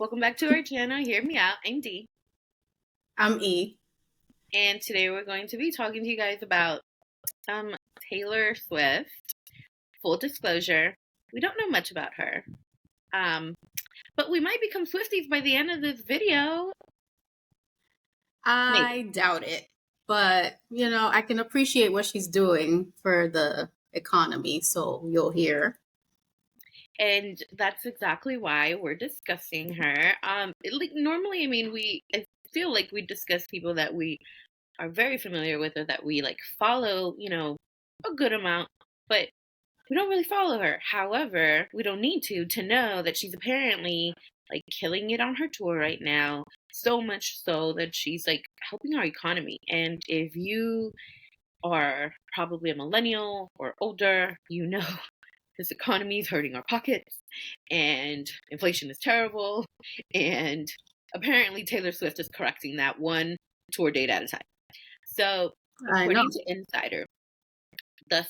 Welcome back to our channel. Hear me out. I'm Dee. I'm E. And today we're going to be talking to you guys about Taylor Swift. Full disclosure, we don't know much about her. But we might become Swifties by the end of this video. Maybe. I doubt it, but I can appreciate what she's doing for the economy, so you'll hear. And that's exactly why we're discussing her. Normally, I feel like we discuss people that we are very familiar with or that we follow, a good amount, but we don't really follow her. However, we don't need to know that she's apparently killing it on her tour right now. So much so that she's helping our economy. And if you are probably a millennial or older, you know this economy is hurting our pockets and inflation is terrible. And apparently Taylor Swift is correcting that one tour date at a time. So, I know. according to Insider, the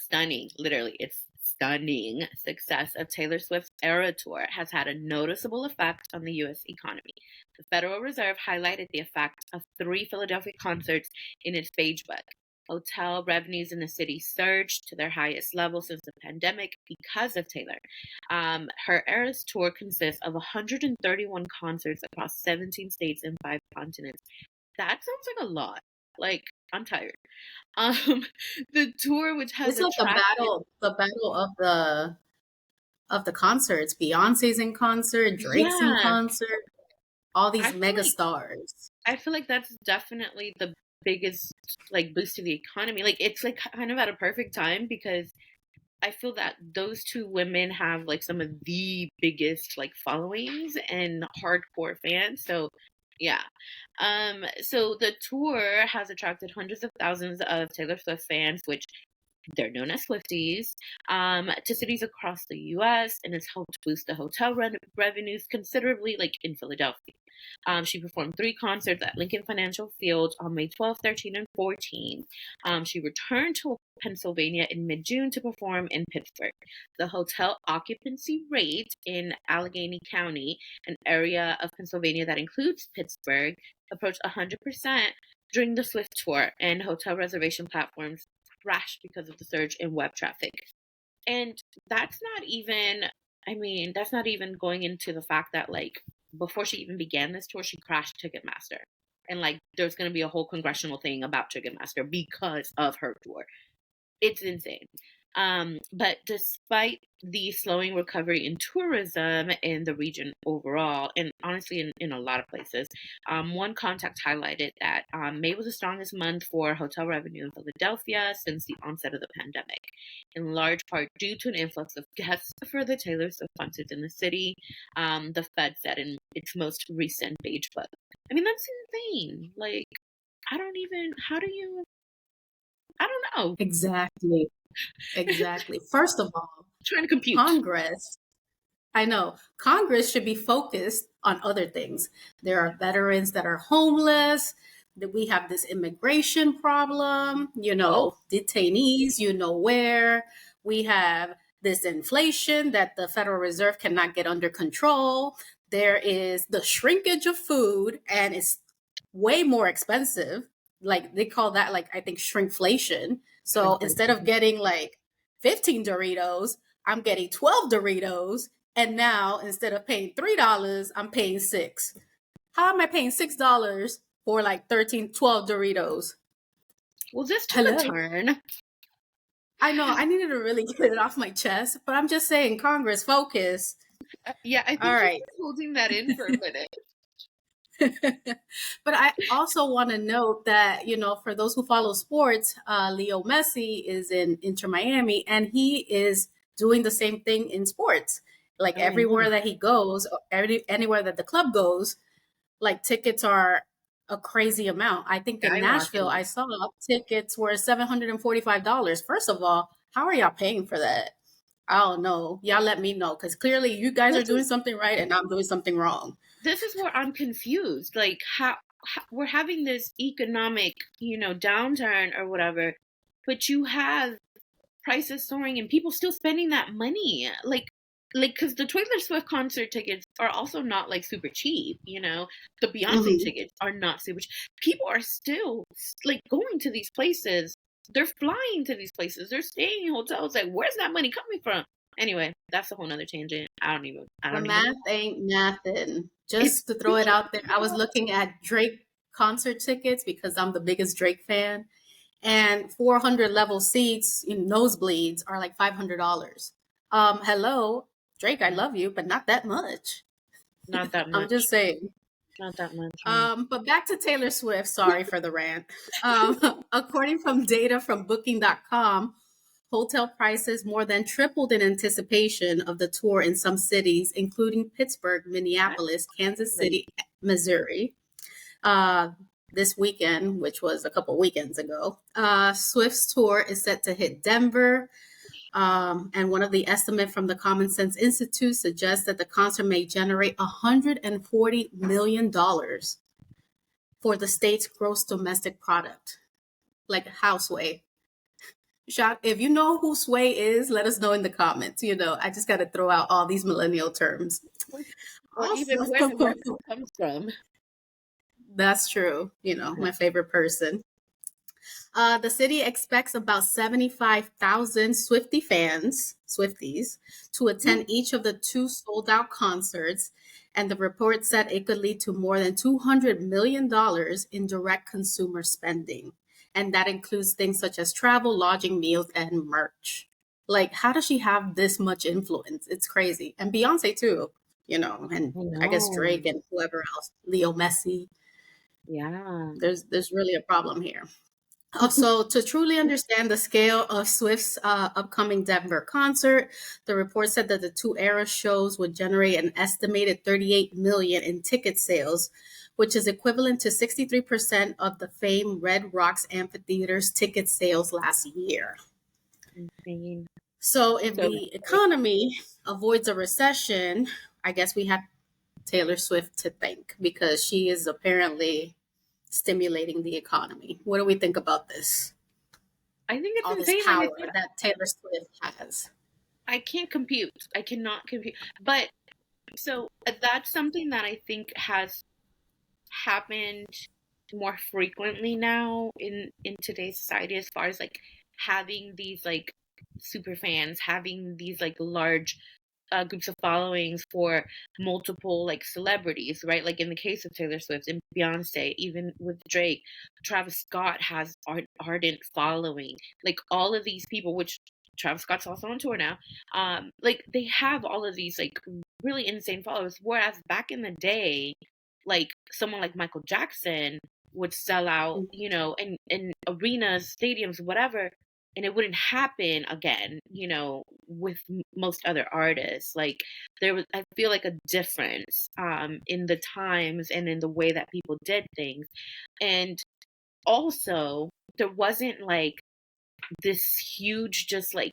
it's stunning success of Taylor Swift's Era Tour has had a noticeable effect on the U.S. economy. The Federal Reserve highlighted the effect of 3 Philadelphia concerts in its Beige Book. Hotel revenues in the city surged to their highest level since the pandemic because of Taylor. Her Eras Tour consists of 131 concerts across 17 states and 5 continents. That sounds like a lot. I'm tired. Um, the tour, which has It's like the battle of the concerts. Beyonce's in concert, Drake's in yeah, concert, all I these feel mega like stars. I feel like that's definitely the biggest boost to the economy. It's kind of at a perfect time because I feel that those two women have some of the biggest followings and hardcore fans. So yeah. So the tour has attracted hundreds of thousands of Taylor Swift fans, which they're known as Swifties, to cities across the U.S. and has helped boost the hotel revenues considerably, in Philadelphia. She performed 3 concerts at Lincoln Financial Field on May 12th, 13th, and 14th. She returned to Pennsylvania in mid-June to perform in Pittsburgh. The hotel occupancy rate in Allegheny County, an area of Pennsylvania that includes Pittsburgh, approached 100% during the Swift tour, and hotel reservation platforms crashed because of the surge in web traffic. And that's not even going into the fact that before she even began this tour, she crashed Ticketmaster. And there's going to be a whole congressional thing about Ticketmaster because of her tour. It's insane. But despite the slowing recovery in tourism in the region overall, and honestly in a lot of places, one contact highlighted that May was the strongest month for hotel revenue in Philadelphia since the onset of the pandemic, in large part due to an influx of guests for the Taylor Swift concerts in the city, the Fed said in its most recent Beige Book. I mean, that's insane. I don't know. Exactly. Exactly. First of all, Trying to compute. Congress, I know, Congress should be focused on other things. There are veterans that are homeless, that we have this immigration problem, Oh, detainees, where. We have this inflation that the Federal Reserve cannot get under control. There is the shrinkage of food, and it's way more expensive. Like they call that, I think, shrinkflation. So instead of getting 15 Doritos, I'm getting 12 Doritos. And now instead of paying $3, I'm paying 6. How am I paying $6 for 13, 12 Doritos? well, this took a Hello. turn. I know I needed to really get it off my chest, but I'm just saying, Congress, focus. Yeah, I All think you're right. just holding that in for a minute. But I also want to note that, for those who follow sports, Leo Messi is in Inter Miami, and he is doing the same thing in sports. Like Oh, I know. everywhere that he goes, anywhere that the club goes, tickets are a crazy amount. I think in Nashville, Skyrocketing. I saw tickets were $745. First of all, how are y'all paying for that? I don't know. Y'all let me know, because clearly you guys are This doing is something right and I'm doing something wrong. this is where I'm confused. How we're having this economic, downturn or whatever, but you have prices soaring and people still spending that money. like, because the Taylor Swift concert tickets are also not like super cheap, you know. The Beyonce Mhm. tickets are not super cheap. People are still like going to these places. They're flying to these places. They're staying in hotels. Like, where's that money coming from? Anyway, that's a whole nother tangent. I The don't even know. math ain't mathin'. It's Just to throw it out there, I was looking at Drake concert tickets because I'm the biggest Drake fan, and 400 level seats in nosebleeds are like $500. Hello, Drake, I love you, but not that much. not that I'm much. just saying. Not that much. No. But back to Taylor Swift. Sorry for the rant. According from data from Booking.com, hotel prices more than tripled in anticipation of the tour in some cities, including Pittsburgh, That's Minneapolis, Kansas crazy. City, Missouri. Uh, this weekend, which was a couple weekends ago, Swift's tour is set to hit Denver. And one of the estimates from the Common Sense Institute suggests that the concert may generate $140 million for the state's gross domestic product, like Houseway. Shock, if you know who Sway is, let us know in the comments. I just got to throw out all these millennial terms. Or Also, even where the revenue comes from. that's true. My favorite person. The city expects about 75,000 Swifties, to attend each of the two sold out concerts. And the report said it could lead to more than $200 million in direct consumer spending. And that includes things such as travel, lodging, meals, and merch. Like, how does she have this much influence? It's crazy. And Beyonce, too, and I I guess know. Drake and whoever else, Leo Messi. Yeah. There's really a problem here. Also, to truly understand the scale of Swift's upcoming Denver concert, the report said that the two era shows would generate an estimated 38 million in ticket sales, which is equivalent to 63% of the famed Red Rocks Amphitheater's ticket sales last year. Insane. So, if So the economy avoids a recession, I guess we have Taylor Swift to thank because she is apparently stimulating the economy. What do we think about this? I think it's All this insane. Like I power said, that Taylor Swift has. I can't compute. I cannot compute. But so that's something that I think has happened more frequently now in today's society, as far as like having these like super fans, having these like large groups of followings for multiple like celebrities, right? Like in the case of Taylor Swift and Beyonce, even with Drake, Travis Scott has ardent following. Like all of these people, which Travis Scott's also on tour now, like they have all of these like really insane followers. Whereas back in the day, like someone like Michael Jackson would sell out, you know, in arenas, stadiums, whatever, and it wouldn't happen again, you know, with most other artists. Like there was, I feel like a difference in the times and in the way that people did things. And also there wasn't like this huge just like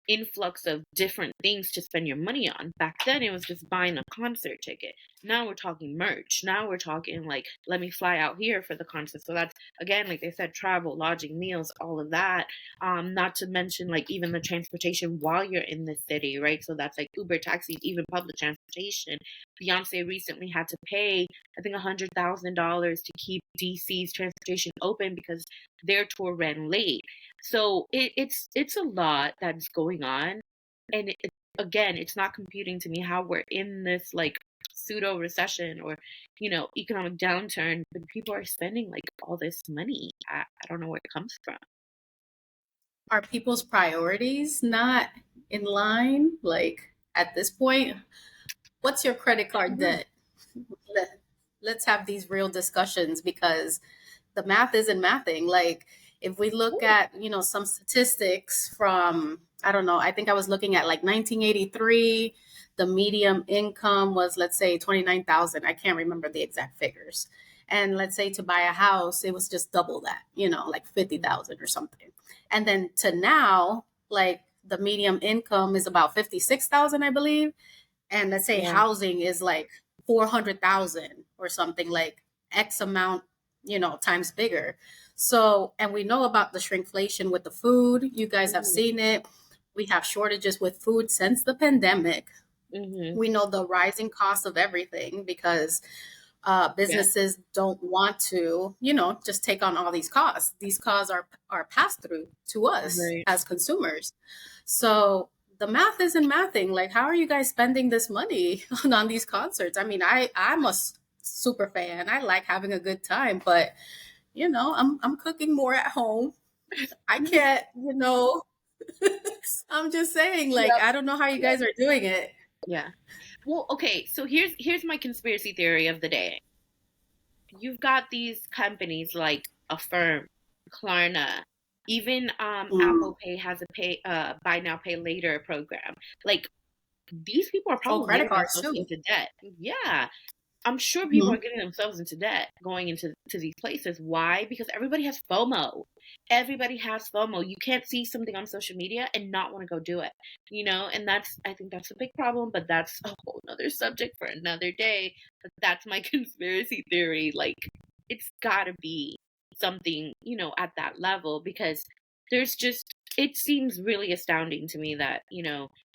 influx of different things to spend your money on. Back then it was just buying a concert ticket. Now we're talking merch. Now we're talking like, let me fly out here for the concert. So that's again, like they said, travel, lodging, meals, all of that. Not to mention like even the transportation while you're in the city, right? So that's like Uber, taxis, even public transportation. Beyonce recently had to pay, I think, $100,000 to keep DC's transportation open because their tour ran late. So it's a lot that's going on, and again, it's not computing to me how we're in this like pseudo recession or economic downturn, but people are spending like all this money. I don't know where it comes from. Are people's priorities not in line? Like at this point, what's your credit card Yeah. debt? Let, let's have these real discussions because the math isn't mathing. Like if we look at, some statistics from, I don't know, I think I was looking at like 1983, the median income was, let's say, 29,000. I can't remember the exact figures. And let's say to buy a house, it was just double that, like 50,000 or something. And then to now, like the median income is about 56,000, I believe. And let's say Yeah. housing is like 400,000 or something, like X amount, times bigger. So, and we know about the shrinkflation with the food. You guys have Mhm. seen it. We have shortages with food since the pandemic. Mhm. We know the rising cost of everything because Yeah. businesses don't want to, just take on all these costs. These costs are passed through to us Right. as consumers. So the math isn't mathing. Like, how are you guys spending this money on these concerts? I mean, I'm a super fan. I like having a good time, but I'm cooking more at home. I can't, I'm just saying, like, Yep. I don't know how you Yep. guys are doing it. Yeah. Well, okay, so here's my conspiracy theory of the day. You've got these companies like Affirm, Klarna, even Mm. Apple Pay has a buy now pay later program. Like these people are Oh, probably credit getting cards themselves too. into debt. Yeah. I'm sure people are Mhm. getting themselves into debt going into these places. Why? Because everybody has FOMO. Everybody has FOMO. You can't see something on social media and not want to go do it. And I think that's a big problem, but that's a whole nother subject for another day. But that's my conspiracy theory. Like it's gotta be something, at that level because there's just it seems really astounding to me that,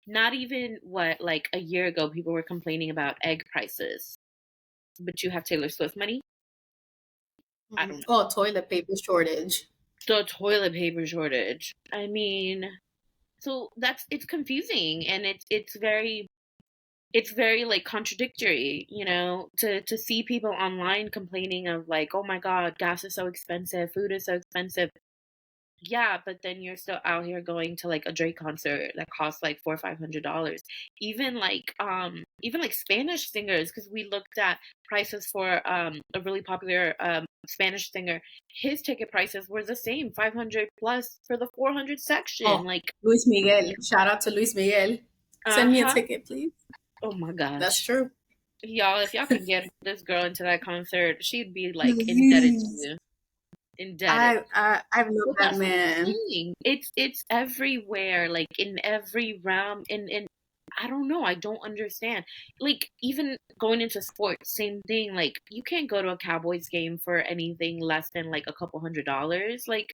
not even what like a year ago people were complaining about egg prices, but you have Taylor Swift money? I don't know. Oh, toilet paper shortage. The toilet paper shortage. I mean, so it's confusing and it's very like contradictory, to see people online complaining of like, oh my God, gas is so expensive, food is so expensive. Yeah, but then you're still out here going to like a Drake concert that costs like $400 or $500. Even like Spanish singers, because we looked at prices for a really popular Spanish singer. His ticket prices were the same, 500 plus for the 400 section. Oh, Like, Luis Miguel. Shout out to Luis Miguel. Send me a uh-huh. ticket, please. Oh my That's gosh. true. Y'all, if y'all could get this girl into that concert, she'd be like indebted to Please. you. Indebted. I love Well, that that's what I'm man. saying. It's everywhere, like in every realm. And I don't know. I don't understand. Like even going into sports, same thing. Like you can't go to a Cowboys game for anything less than like a couple $100s. Like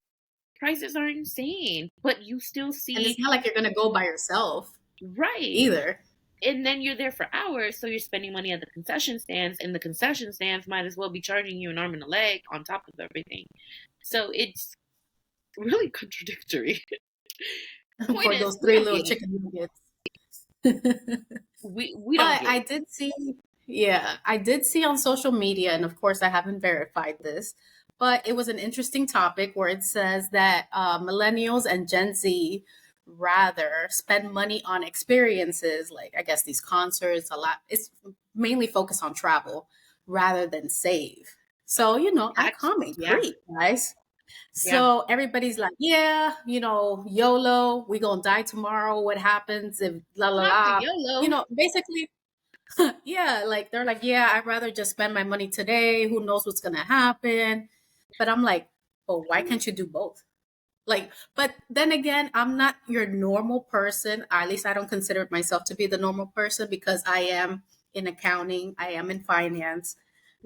prices are insane, but you still And see it's not like you're gonna go by yourself right. either. And then you're there for hours, so you're spending money at the concession stands, and the concession stands might as well be charging you an arm and a leg on top of everything. So it's really contradictory. Point For is, those we three don't little get it. chicken nuggets. We don't But get I it. did see, yeah, I did see on social media, and of course, I haven't verified this, but it was an interesting topic where it says that millennials and Gen Z rather spend money on experiences, like I guess these concerts, a lot. It's mainly focused on travel rather than save. So, I That's come and yeah, creep, guys. yeah. So everybody's like, yeah, YOLO, we gonna die tomorrow. What happens if la la Not the la? YOLO. Basically, yeah, like they're like, yeah, I'd rather just spend my money today. Who knows what's gonna happen? But I'm like, oh, why can't you do both? Like, but then again, I'm not your normal person. Or at least I don't consider myself to be the normal person because I am in accounting, I am in finance.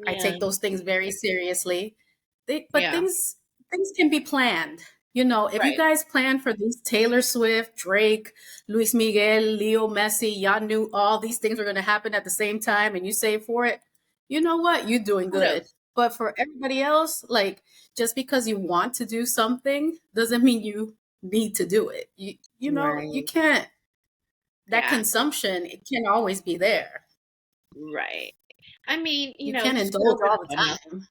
I Yeah, take those things very seriously. But yeah. things can be planned. If you Right. guys plan for these Taylor Swift, Drake, Luis Miguel, Leo Messi, y'all knew all these things were going to happen at the same time and you save for it, you know what? You're doing good. Kudos. But for everybody else, like just because you want to do something doesn't mean you need to do it. You Right. can't, that Yeah. consumption, it can't always be there. Right. I mean, You can't just go indulge with all the FOMO. time.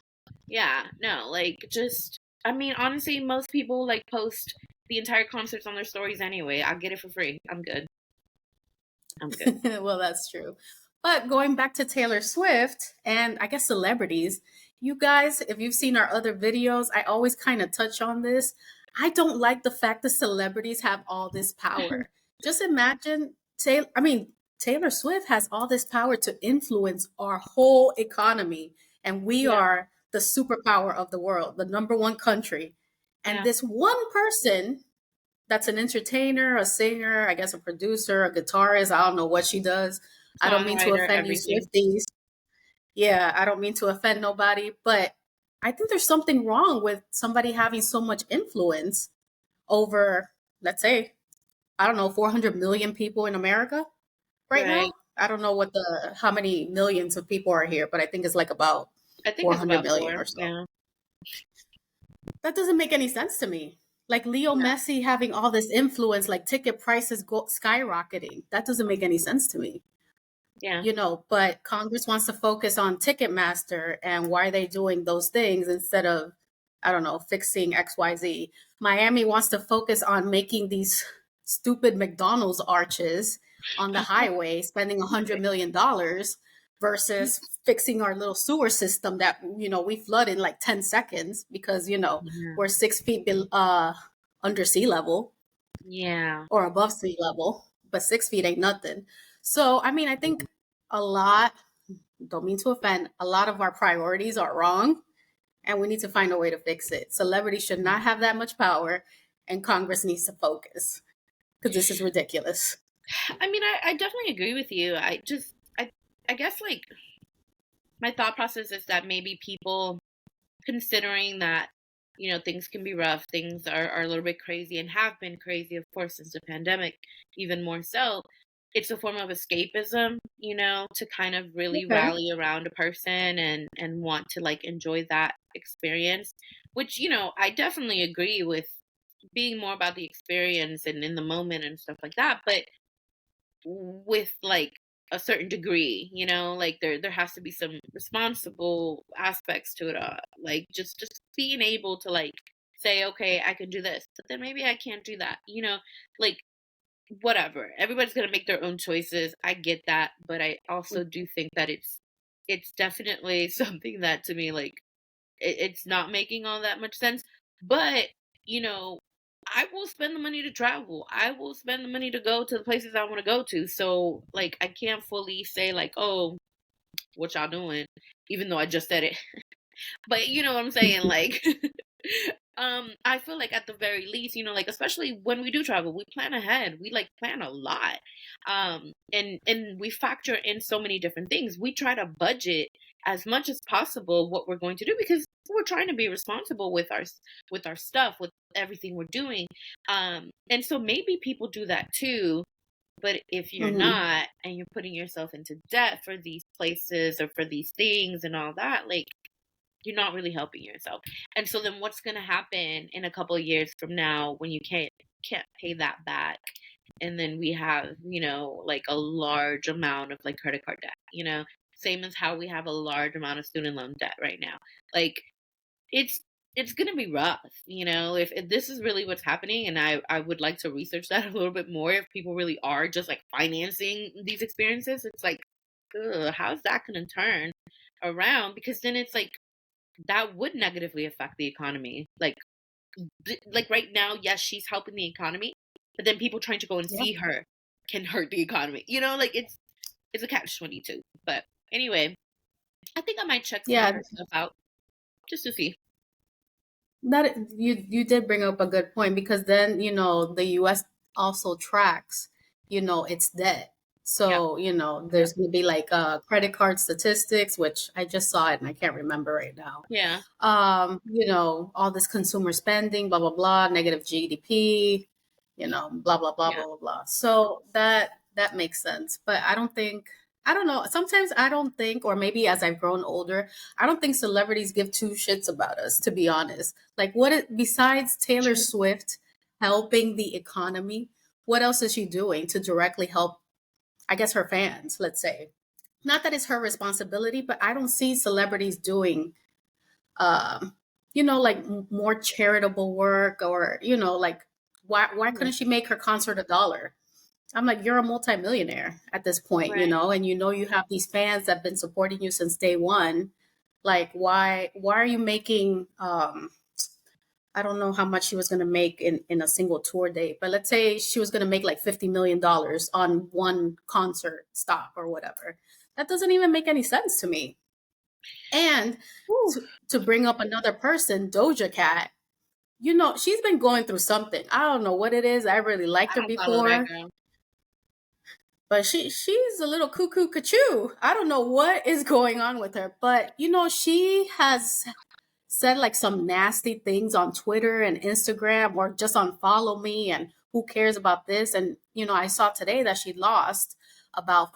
Yeah. No, like just. I mean, honestly, most people like post the entire concerts on their stories anyway. I get it for free. I'm good. I'm good. Well, that's true. But going back to Taylor Swift and I guess celebrities, you guys, if you've seen our other videos, I always kind of touch on this. I don't like the fact that celebrities have all this power. Just imagine Taylor Swift has all this power to influence our whole economy, and we Yeah. are the superpower of the world, the number one country. And Yeah. this one person that's an entertainer, a singer, I guess a producer, a guitarist. I don't know what she does. I don't mean to Songwriter, offend you, everything. Swifties. Yeah, I don't mean to offend nobody, but I think there's something wrong with somebody having so much influence over, let's say, I don't know, 400 million people in America right Right. now. I don't know how many millions of people are here, but I think it's like about I think it's 400 about million 4. or so. Yeah. That doesn't make any sense to me. Like Leo Yeah. Messi having all this influence, like ticket prices skyrocketing. That doesn't make any sense to me. Yeah. But Congress wants to focus on Ticketmaster and why are they doing those things instead of, I don't know, fixing XYZ. Miami wants to focus on making these stupid McDonald's arches on the highway, spending $100 million versus fixing our little sewer system that, we flood in like 10 seconds because, Yeah. we're 6 feet under sea level Yeah. or above sea level, but 6 feet ain't nothing. So, I mean, I think a lot, don't mean to offend, a lot of our priorities are wrong and we need to find a way to fix it. Celebrities should not have that much power and Congress needs to focus because this is ridiculous. I mean, I definitely agree with you. I guess like my thought process is that maybe people considering that, things can be rough, things are a little bit crazy and have been crazy, of course, since the pandemic, even more so. It's a form of escapism, to kind of really Okay. rally around a person and want to like enjoy that experience, which, I definitely agree with being more about the experience and in the moment and stuff like that. But with like a certain degree, like there has to be some responsible aspects to it, like just being able to like say, okay, I can do this, but then maybe I can't do that, like whatever, everybody's gonna make their own choices, I get that, but I also do think that it's definitely something that to me like it's not making all that much sense. But, you know, I will spend the money to travel. I will spend the money to go to the places I want to go to. So, like, I can't fully say, like, oh, what y'all doing? Even though I just said it. But you know what I'm saying? Like, I feel like at the very least, like especially when we do travel, we plan ahead. We like plan a lot. And we factor in so many different things. We try to budget as much as possible what we're going to do because we're trying to be responsible with our stuff, with everything we're doing. And so maybe people do that too. But if you're Mm-hmm. not and you're putting yourself into debt for these places or for these things and all that, like you're not really helping yourself. And so then what's going to happen in a couple of years from now when you can't pay that back? And then we have, like a large amount of like credit card debt, same as how we have a large amount of student loan debt right now. Like it's it's going to be rough, if this is really what's happening. And I would like to research that a little bit more. If people really are just like financing these experiences, it's like, ugh, how's that going to turn around? Because then it's like, that would negatively affect the economy. Like right now, yes, she's helping the economy, but then people trying to go and Yeah. see her can hurt the economy. Like it's a catch-22. But anyway, I think I might check some of Yeah. her stuff out just to see. That you did bring up a good point because then the U.S. also tracks its debt. Yeah, So there's going to be like credit card statistics, which I just saw it and I can't remember right now. yeah, All this consumer spending, blah blah blah, negative GDP, blah blah blah yeah. blah blah blah. So that makes sense, but I don't know. Sometimes I don't think, or maybe as I've grown older, I don't think celebrities give two shits about us, to be honest. Like, besides Taylor True. Swift helping the economy, what else is she doing to directly help, I guess, her fans, let's say? Not that it's her responsibility, but I don't see celebrities doing, um, like more charitable work or, like, why Yeah, couldn't she make her concert $1? I'm like, you're a multimillionaire at this point, right. and you have these fans that have been supporting you since day one. Like, why are you making I don't know how much she was gonna make in a single tour date, but let's say she was gonna make like $50 million on one concert stop or whatever. That doesn't even make any sense to me. And Whew. to bring up another person, Doja Cat, she's been going through something. I don't know what it is. I really liked I her don't follow that before. girl. But she's a little cuckoo cachoo. I don't know what is going on with her, but she has said like some nasty things on Twitter and Instagram or just on follow me and who cares about this. And I saw today that she lost about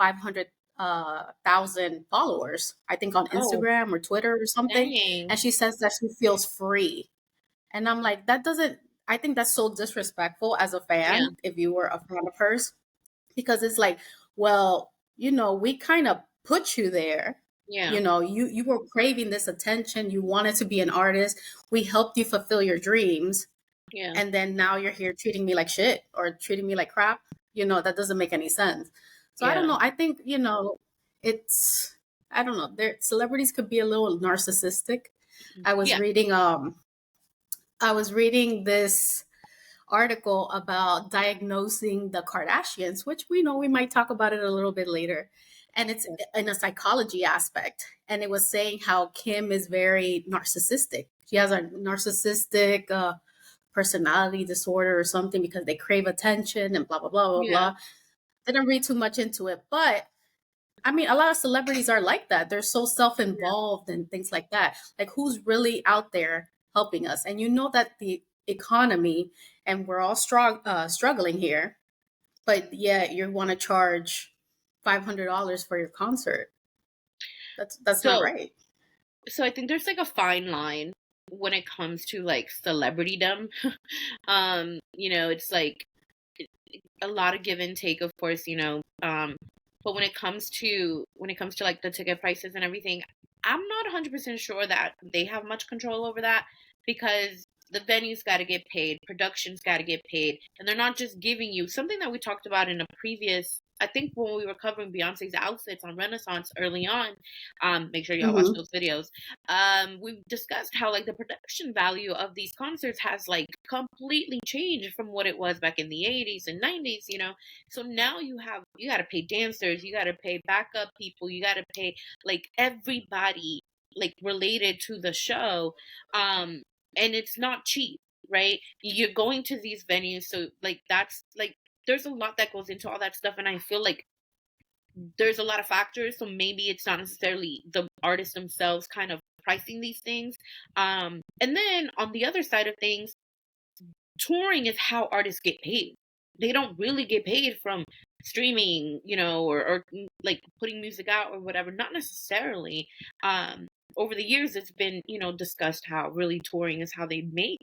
thousand followers, I think on Oh, Instagram or Twitter or something. dang. And she says that she feels free. And I'm like, that doesn't, I think that's so disrespectful as a Yeah, fan, if you were a fan of hers, because it's like, well, we kind of put you there. yeah, You were craving this attention. You wanted to be an artist. We helped you fulfill your dreams. yeah, And then now you're here treating me like shit or treating me like crap. That doesn't make any sense. So I don't yeah. know. I think, it's, I don't know. Celebrities could be a little narcissistic. I was Yeah, reading, um, I was reading this article about diagnosing the Kardashians, which we know we might talk about it a little bit later. And it's in a psychology aspect. And it was saying how Kim is very narcissistic. She has a narcissistic personality disorder or something because they crave attention and blah, blah, blah, blah, yeah, blah. Didn't read too much into it. But I mean, a lot of celebrities are like that. They're so self yeah. involved and things like that. Like, who's really out there helping us? And you know that the economy, and we're all struggling here, but yet you want to charge $500 for your concert. That's not So, right. so I think there's like a fine line when it comes to like celebritydom. It's like a lot of give and take, of course, but when it comes to like the ticket prices and everything, I'm not 100% sure that they have much control over that, because the venue's got to get paid, production's got to get paid, and they're not just giving you something that we talked about in a previous. I think when we were covering Beyonce's outfits on Renaissance early on, make sure y'all watch Hmm. those videos. We've discussed how like the production value of these concerts has like completely changed from what it was back in the 80s and 90s. So now you got to pay dancers, you got to pay backup people, you got to pay like everybody like related to the show, and it's not cheap, right? You're going to these venues, so like that's like there's a lot that goes into all that stuff, and I feel like there's a lot of factors, so maybe it's not necessarily the artists themselves kind of pricing these things. And then on the other side of things, touring is how artists get paid. They don't really get paid from streaming, or like putting music out or whatever. Not necessarily. Over the years, it's been, discussed how really touring is how they make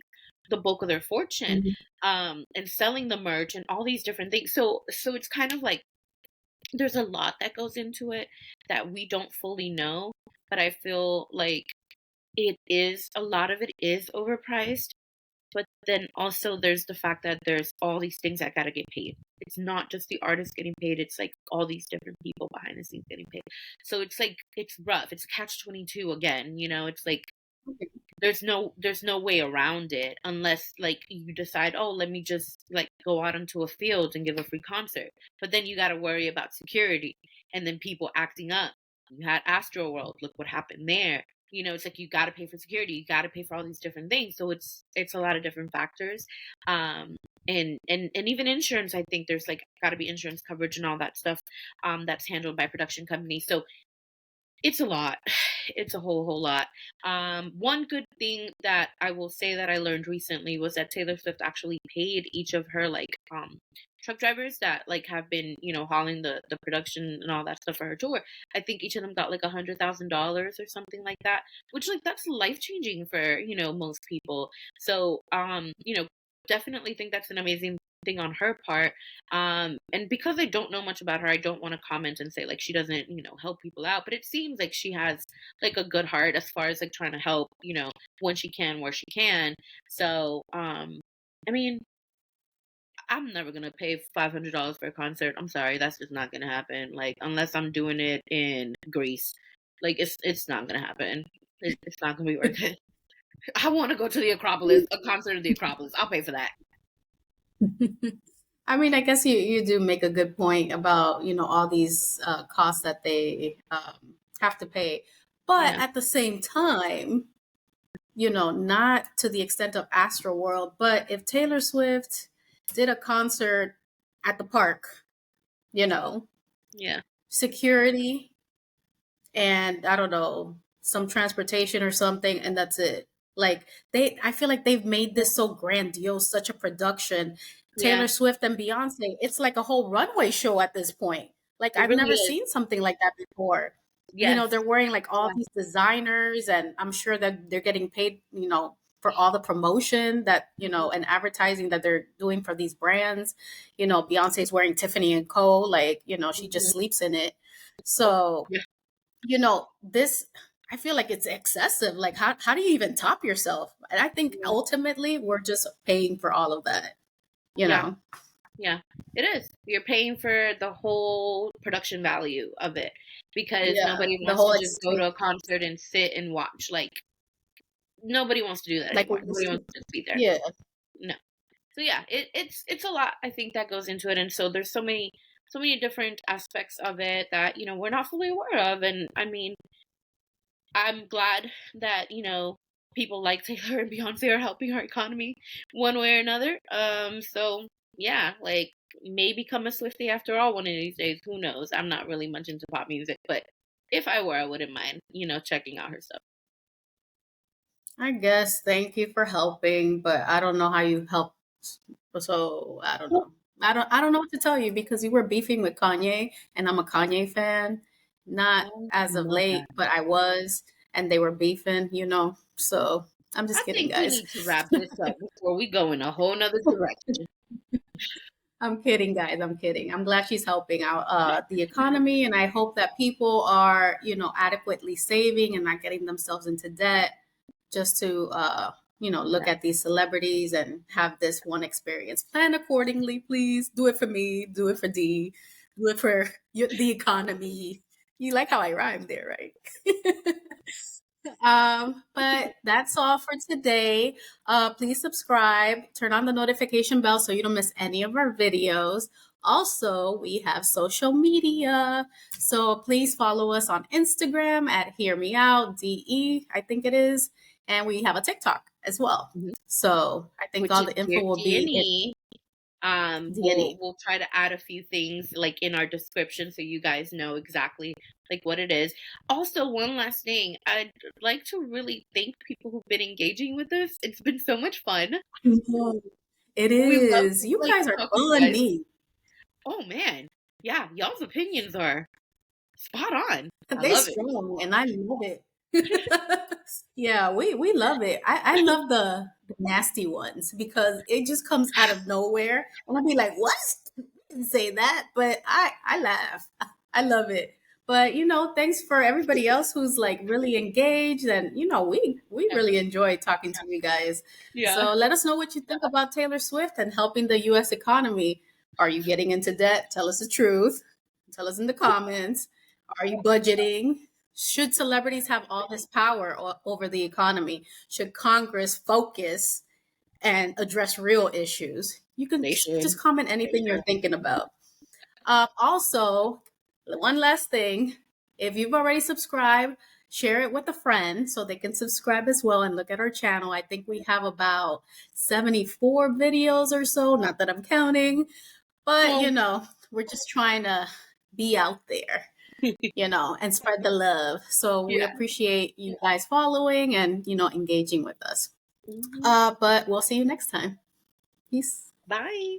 the bulk of their fortune, Hmm. and selling the merch and all these different things. So it's kind of like there's a lot that goes into it that we don't fully know, but I feel like a lot of it is overpriced. But then also there's the fact that there's all these things that gotta get paid. It's not just the artist getting paid, it's like all these different people behind the scenes getting paid. So it's like it's rough. It's catch 22 again, it's like there's no way around it unless like you decide, oh, let me just like go out into a field and give a free concert. But then you got to worry about security and then people acting up. You had Astro World, look what happened there. It's like you got to pay for security, you got to pay for all these different things, so it's a lot of different factors. And even insurance, I think there's like got to be insurance coverage and all that stuff, that's handled by production companies. So it's a lot. It's a whole lot. One good thing that I will say that I learned recently was that Taylor Swift actually paid each of her like truck drivers that like have been hauling the production and all that stuff for her tour. I think each of them got like $100,000 or something like that, which like that's life changing for most people. So definitely think that's an amazing thing on her part. And because I don't know much about her, I don't want to comment and say like she doesn't, help people out. But it seems like she has like a good heart as far as like trying to help, when she can, where she can. So, I mean, I'm never gonna pay $500 for a concert. I'm sorry, that's just not gonna happen. Like unless I'm doing it in Greece, like it's not gonna happen. It's not gonna be worth it. I want to go to the Acropolis, a concert of the Acropolis. I'll pay for that. I mean, I guess you do make a good point about, all these costs that they have to pay. But Yeah, at the same time, not to the extent of Astroworld, but if Taylor Swift did a concert at the park, you know, yeah, security and I don't know, some transportation or something, and that's it. Like I feel like they've made this so grandiose, such a production. yeah. Taylor Swift and Beyonce, it's like a whole runway show at this point. Like, It I've really never is. seen something like that before. You know, Yes. they're wearing like all these designers, and I'm sure that they're getting paid, for all the promotion that, Mhm. and advertising that they're doing for these brands. Beyonce's wearing Tiffany and Co. Like, she just Mhm. sleeps in it. Oh, So, yeah. this, I feel like it's excessive. Like, how do you even top yourself? And I think Yeah. ultimately we're just paying for all of that, you Yeah. know? Yeah. It is. You're paying for the whole production value of it because Yeah. nobody The wants whole to just go to a experience. concert and sit and watch. Like nobody wants to do that Like, anymore. we're Nobody just, wants to just be there. yeah. No. So yeah, it's a lot I think that goes into it, and so there's so many different aspects of it that we're not fully aware of, and I mean I'm glad that people like Taylor and Beyonce are helping our economy one way or another. So yeah, like maybe become a Swiftie after all one of these days. Who knows? I'm not really much into pop music, but if I were, I wouldn't mind checking out her stuff. I guess thank you for helping, but I don't know how you help. So I don't know. I don't know what to tell you because you were beefing with Kanye, and I'm a Kanye fan. Not Oh, I as of love that. late, but I was, and they were beefing. So I'm I just kidding, think we guys. need to wrap this up before we go in a whole nother direction. I'm kidding, guys. I'm kidding. I'm glad she's helping out the economy, and I hope that people are, adequately saving and not getting themselves into debt just to, look Yeah. at these celebrities and have this one experience. Plan accordingly, please. Do it for me. Do it for D. Do it for the economy. You like how I rhyme there, right? But that's all for today. Please subscribe, turn on the notification bell so you don't miss any of our videos. Also, we have social media. So please follow us on Instagram at Hear Me Out, DE, I think it is. And we have a TikTok as well. Mhm. So I think Which all is the info Dear will be in D&E. D&E. We'll try to add a few things like in our description so you guys know exactly like what it is. Also, one last thing, I'd like to really thank people who've been engaging with us. It's been so much fun. Mhm. It We love is. You like guys are talking to you guys. funny. Oh man, yeah, y'all's opinions are spot on. I They're love it. strong, and I love it. Yeah, we love it. I love the nasty ones because it just comes out of nowhere, and I'll be like, "What? You didn't say that," but I laugh. I love it. But thanks for everybody else who's like really engaged, and we Yeah, really enjoy talking to you guys. yeah. So let us know what you think about Taylor Swift and helping the U.S. economy. Are you getting into debt? Tell us the truth. Tell us in the comments. Are you budgeting? Should celebrities have all this power over the economy? Should Congress focus and address real issues? You can They just should. comment anything you're thinking about. Also, one last thing, if you've already subscribed, share it with a friend so they can subscribe as well and look at our channel. I think we have about 74 videos or so, not that I'm counting, but Oh, we're just trying to be out there, and spread the love. So we yeah. appreciate you guys following and, engaging with us. Mhm. But we'll see you next time. Peace. Bye.